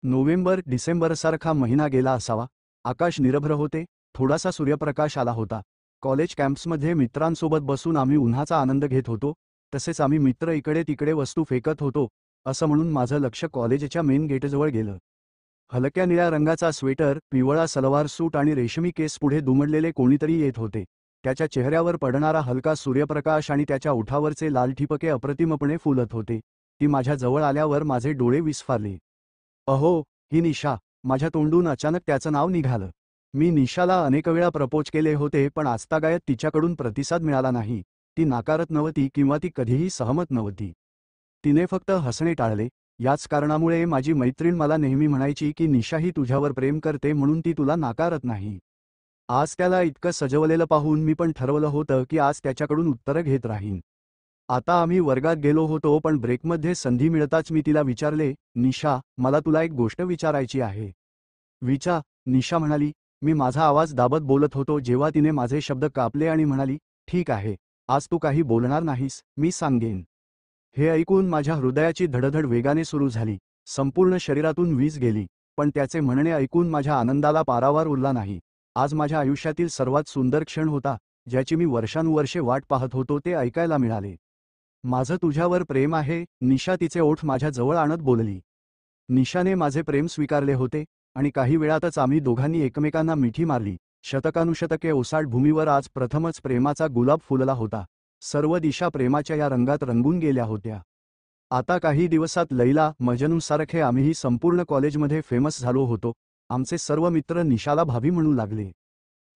November डिसेंबरसारखा महिना गेला असावा. आकाश निरभ्र होते, थोडासा सूर्यप्रकाश आला होता. कॉलेज कॅम्प्समध्ये मित्रांसोबत बसून आम्ही उन्हाचा आनंद घेत होतो. तसेच आम्ही मित्र इकडे तिकडे वस्तू फेकत होतो. असं म्हणून माझं लक्ष कॉलेजच्या मेन गेटजवळ गेलं. हलक्या निळ्या रंगाचा स्वेटर, पिवळा सलवार सूट आणि रेशमी केस पुढे दुमडलेले कोणीतरी येत होते. त्याच्या चेहऱ्यावर पडणारा हलका सूर्यप्रकाश आणि त्याच्या ओठावरचे लाल ठिपके अप्रतिमपणे फुलत होते. ती माझ्या जवळ आल्यावर माझे डोळे विस्फारले. अहो, ही निशा. माझ्या तोंडून अचानक त्याचं नाव निघालं. मी निशाला अनेक वेळा प्रपोज केले होते, पण आजतागायत तिच्याकडून प्रतिसाद मिळाला नाही. ती नाकारत नव्हती किंवा ती कधीही सहमत नव्हती. तिने फक्त हसणे टाळले. याच कारणामुळे माझी मैत्रीण मला नेहमी म्हणायची की निशा ही तुझ्यावर प्रेम करते म्हणून ती तुला नाकारत नाही. आज त्याला इतकं सजवलेलं पाहून मी पण ठरवलं होतं की आज त्याच्याकडून उत्तरं घेत राहीन. आता आम्ही वर्गात गेलो होतो, पण ब्रेकमध्ये संधी मिळताच मी तिला विचारले, निशा, मला तुला एक गोष्ट विचारायची आहे. निशा म्हणाली. मी माझा आवाज दाबत बोलत होतो जेव्हा तिने माझे शब्द कापले आणि म्हणाली, ठीक आहे, आज तू काही बोलणार नाहीस, मी सांगेन. हे ऐकून माझ्या हृदयाची धडधड वेगाने सुरू झाली. संपूर्ण शरीरातून वीज गेली. पण त्याचे म्हणणे ऐकून माझ्या आनंदाला पारावार उरला नाही. आज माझ्या आयुष्यातील सर्वात सुंदर क्षण होता, ज्याची मी वर्षानुवर्षे वाट पाहत होतो ते ऐकायला मिळाले. माझं तुझ्यावर प्रेम आहे, निशा तिचे ओठ माझ्या जवळ आणत बोलली. निशाने माझे प्रेम स्वीकारले होते आणि काही वेळातच आम्ही दोघांनी एकमेकांना मिठी मारली. शतकानुशतके ओसाड भूमीवर आज प्रथमच प्रेमाचा गुलाब फुलला होता. सर्व दिशा प्रेमाच्या या रंगात रंगून गेल्या होत्या. आता काही दिवसात लैला, मजनूसारखे आम्हीही संपूर्ण कॉलेजमध्ये फेमस झालो होतो. आमचे सर्व मित्र निशाला भाभी म्हणू लागले.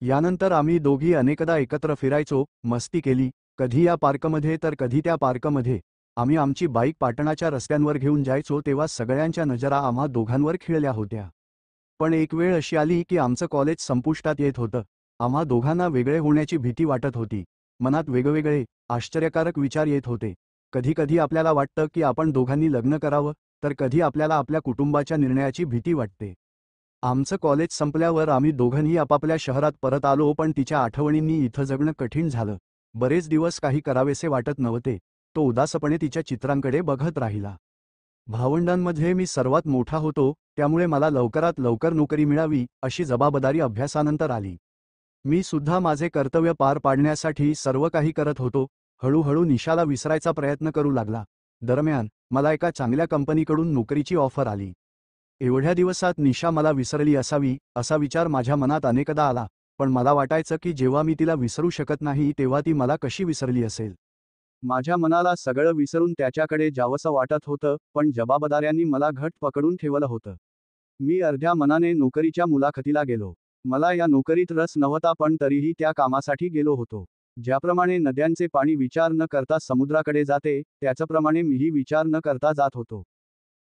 यानंतर आम्ही दोघी अनेकदा एकत्र फिरायचो, मस्ती केली, कधी या पार्कमध्ये तर कधी त्या पार्कमध्ये. आम्ही आमची बाईक पाटणाच्या रस्त्यांवर घेऊन जायचो तेव्हा सगळ्यांच्या नजरा आम्हा दोघांवर खिळल्या होत्या. पण एक वेळ अशी आली की आमचं कॉलेज संपुष्टात येत होतं. आम्हा दोघांना वेगळे होण्याची भीती वाटत होती. मनात वेगवेगळे, आश्चर्यकारक विचार येत होते. कधी कधी आपल्याला वाटतं की आपण दोघांनी लग्न करावं, तर कधी आपल्याला आपल्या कुटुंबाच्या निर्णयाची भीती वाटते. आमचं कॉलेज संपल्यावर आम्ही दोघंही आपापल्या शहरात परत आलो, पण तिच्या आठवणींनी इथं जगणं कठीण झालं. बरेच दिवस काही करावेसे वाटत नव्हते. तो उदासपणे तिच्या चित्रांकडे बघत राहिला. भावंडांमध्ये मी सर्वात मोठा होतो, त्यामुळे मला लवकरात लवकर नोकरी मिळावी अशी जबाबदारी अभ्यासानंतर आली. मी सुद्धा माझे कर्तव्य पार पाडण्यासाठी सर्व काही करत होतो. हळूहळू निशाला विसरायचा प्रयत्न करू लागला. दरम्यान मला एका चांगल्या कंपनीकडून नोकरीची ऑफर आली. एवढ्या दिवसात निशा मला विसरली असावी असा विचार माझ्या मनात अनेकदा आला. पण मला वाटायचं की जेव्हा मी तिला विसरू शकत नाही तेव्हा ती मला कशी विसरली असेल. माझ्या मनाला सगळं विसरून त्याच्याकडे जावंसं वाटत होतं, पण जबाबदाऱ्यांनी मला घट्ट पकडून ठेवलं होतं. मी अर्ध्या मनाने नोकरीच्या मुलाखतीला गेलो. मला या नोकरीत रस नव्हता, पण तरीही त्या कामासाठी गेलो होतो. ज्याप्रमाणे नद्यांचे पाणी विचार न करता समुद्राकडे जाते, त्याचप्रमाणे मीही विचार न करता जात होतो.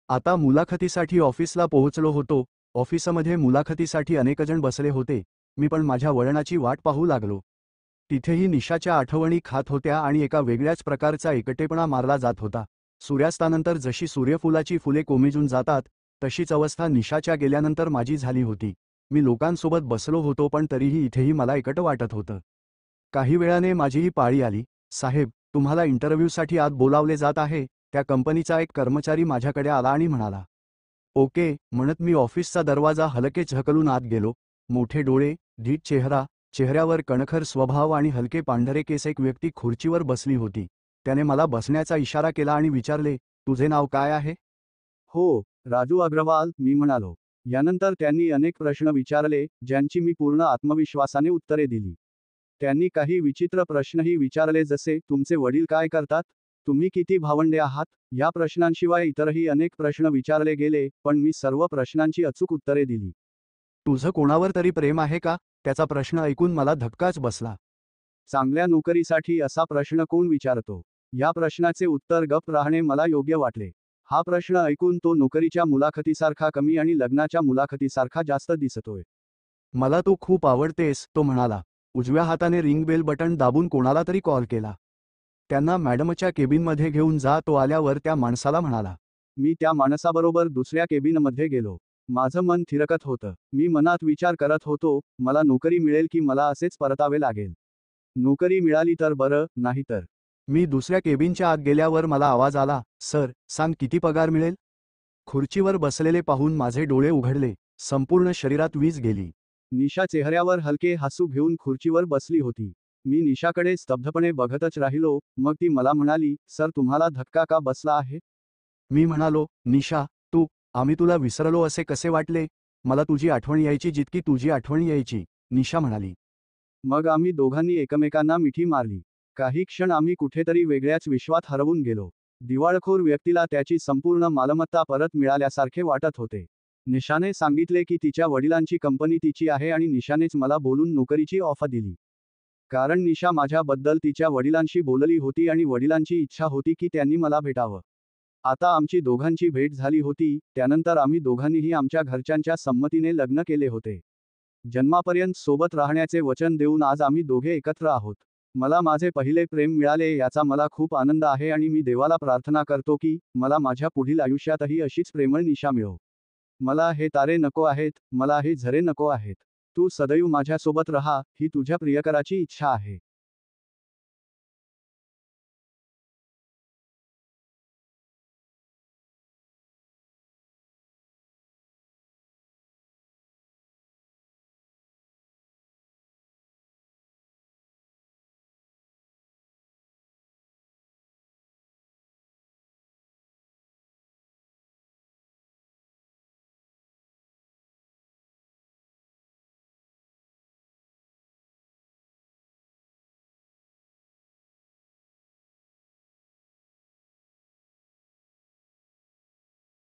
आता मुलाखतीसाठी ऑफिसला पोहोचलो होतो. ऑफिसमध्ये मुलाखतीसाठी अनेकजण बसले होते. मी पण माझ्या वळणाची वाट पाहू लागलो. तिथेही निशाच्या आठवणी खात होत्या आणि एका वेगळ्याच प्रकारचा एकटेपणा मारला जात होता. सूर्यास्तानंतर जशी सूर्यफुलाची फुले कोमेजून जातात, तशीच अवस्था निशाच्या गेल्यानंतर माझी झाली होती. मी लोकांसोबत बसलो होतो, पण तरीही इथेही मला एकटं वाटत होतं. काही वेळाने माझीही पाळी आली. साहेब, तुम्हाला इंटरव्ह्यूसाठी आत बोलावले जात आहे. त्या कंपनीचा एक कर्मचारी माझ्याकडे आला आणि म्हणाला. ओके म्हणत मी ऑफिसचा दरवाजा हलके झकलून आत गेलो. मोठे डोळे, धीट चेहरा, चेहऱ्यावर कणखर स्वभाव आणि हलके पांढरे केस. एक व्यक्ती खुर्चीवर बसली होती. त्याने मला बसण्याचा इशारा केला आणि विचारले, तुझे नाव काय आहे? हो, राजू अग्रवाल, मी म्हणालो. यानंतर त्यांनी अनेक प्रश्न विचारले, ज्यांची मी पूर्ण आत्मविश्वासाने उत्तरे दिली. त्यांनी काही विचित्र प्रश्नही विचारले, जसे तुमचे वडील काय करतात, तुम्ही किती भावंडे आहात. या प्रश्नांशिवाय इतरही अनेक प्रश्न विचारले गेले, पण मी सर्व प्रश्नांची अचूक उत्तरे दिली. तुझं कोणावर तरी प्रेम आहे का? त्याचा प्रश्न ऐकून मला धक्काच बसला. चांगल्या नोकरीसाठी असा प्रश्न कोण विचारतो? या प्रश्नाचे उत्तर गप्प राहणे मला योग्य वाटले. हा प्रश्न ऐकून तो नोकरीच्या मुलाखतीसारखा कमी आणि लग्नाच्या मुलाखतीसारखा जास्त दिसतोय. मला तू खूप आवडतेस, तो म्हणाला. उजव्या हाताने रिंग बेल बटन दाबून कोणाला तरी कॉल केला. त्यांना मॅडमच्या केबिनमध्ये घेऊन जा, तो आल्यावर त्या माणसाला म्हणाला. मी त्या माणसाबरोबर दुसऱ्या केबिनमध्ये गेलो. माझं मन थिरकत होतं. मी मनात विचार करत होतो, मला नोकरी मिळेल की मला असेच परतावे लागेल. नोकरी मिळाली तर बरं, नाहीतर. मी दुसऱ्या केबिनच्या आत गेल्यावर मला आवाज आला, सर, सांग किती पगार मिळेल? खुर्चीवर बसलेले पाहून माझे डोळे उघडले, संपूर्ण शरीरात वीज गेली. निशा चेहऱ्यावर हलके हसू घेऊन खुर्चीवर बसली होती. मी निशाकडे स्तब्धपणे बघतच राहिलो. मग ती मला म्हणाली, सर तुम्हाला धक्का का बसला आहे? मी म्हणालो, निशा, आम्ही तुला विसरलो असे कसे वाटले? मला तुझी आठवण यायची जितकी तुझी आठवण यायची, निशा म्हणाली. मग आम्ही दोघांनी एकमेकांना मिठी मारली. काही क्षण आम्ही कुठेतरी वेगळ्याच विश्वात हरवून गेलो. दिवाळखोर व्यक्तीला त्याची संपूर्ण मालमत्ता परत मिळाल्यासारखे वाटत होते. निशाने सांगितले की तिच्या वडिलांची कंपनी तिची आहे आणि निशानेच मला बोलून नोकरीची ऑफर दिली. कारण निशा माझ्याबद्दल तिच्या वडिलांशी बोलली होती आणि वडिलांची इच्छा होती की त्यांनी मला भेटावं. आता आमची दोघांची भेट झाली होती. त्यानंतर आम्ही दोघांनीही आमच्या घरच्यांच्या संमतीने लग्न केले होते. जन्मापर्यंत सोबत राहण्याचे वचन देऊन आज आम्ही दोघे एकत्र आहोत. मला माझे पहिले प्रेम मिळाले याचा मला खूप आनंद आहे आणि मी देवाला प्रार्थना करतो की मला माझ्या पुढील आयुष्यातही अशीच प्रेमळ निशा मिळो. मला हे तारे नको आहेत, मला हे झरे नको आहेत. तू सदैव माझ्यासोबत रहा, ही तुझ्या प्रियकराची इच्छा आहे.